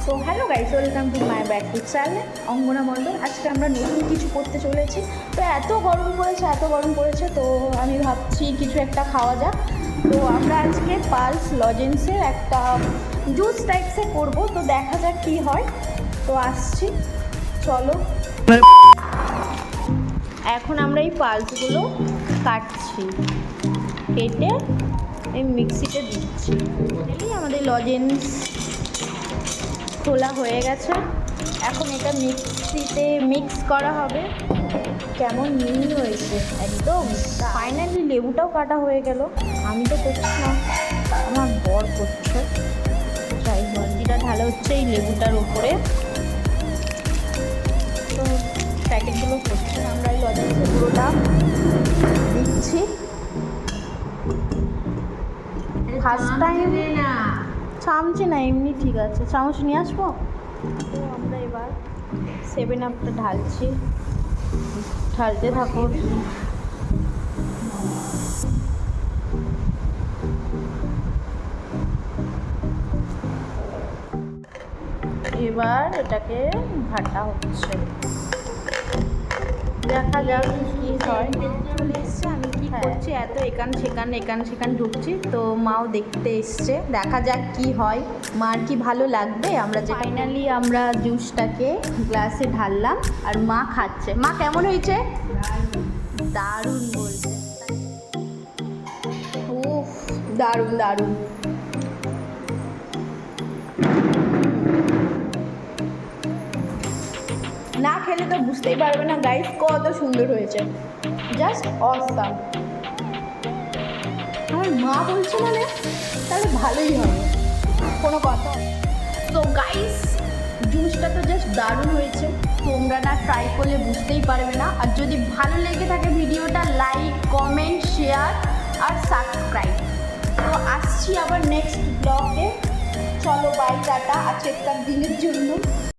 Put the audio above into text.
So hello guys, welcome to my back to channel Angana Mondal. আজকে আমরা নতুন কিছু করতে চলেছি। তো এত গরম পড়েছে তো আমি ভাবছি কিছু একটা খাওয়া যাক। তো আমরা আজকে পালস লজেন্সের একটা জুস টাইপসে করবো, তো দেখা যাক কী হয়। তো আসছি, চলো। এখন আমরা এই পালসগুলো কাটছি, কেটে এই মিক্সিতে দিচ্ছি। আমাদের লজেন্স খোলা হয়ে গেছে, এখন এটা মিক্সিতে মিক্স করা হবে। কেমন মিহি হয়েছে একদম। ফাইনালি লেবুটাও কাটা হয়ে গেল। আমি তো করছি না, আমার বর করছে। যাই মন্দিটা ঢালা হচ্ছে এই লেবুটার উপরে। তো প্যাকেটগুলো করছে, আমরা এই লজেন্সের পুরোটা দিচ্ছি। ফার্স্ট টাইম চামচে না, এমনি ঠিক আছে। চামচ নিয়ে আসবো। তো আমরা এবার 7 আপটা ঢালছি, ঢালতে থাকো। এবার এটাকে ঘাটা হচ্ছে, দেখা যাক কি হয়। চলে এসছে, আমি কি করছি, এত এখান সেখান ঢুকছি। তো মাও দেখতে এসছে, দেখা যাক কি হয়, মার কি ভালো লাগবে। আমরা যে ফাইনালি আমরা জুসটাকে গ্লাসে ঢাললাম আর মা খাচ্ছে। মা কেমন হয়েছে? দারুণ বলছে। উফ, দারুণ দারুণ। না খেলে তো বুঝতেই পারবে না গাইস কত সুন্দর হয়েছে, জাস্ট অসাম। আমার মা বলছে মানে তাহলে ভালোই হবে, কোনো কথা। তো গাইস জুসটা তো জাস্ট দারুণ হয়েছে, তোমরা না ট্রাই করলে বুঝতেই পারবে না। আর যদি ভালো লেগে থাকে ভিডিওটা লাইক, কমেন্ট, শেয়ার আর সাবস্ক্রাইব। তো আসছি আবার নেক্সট ব্লগে। চলো বাই, টাটা আজকের দিনের জন্য।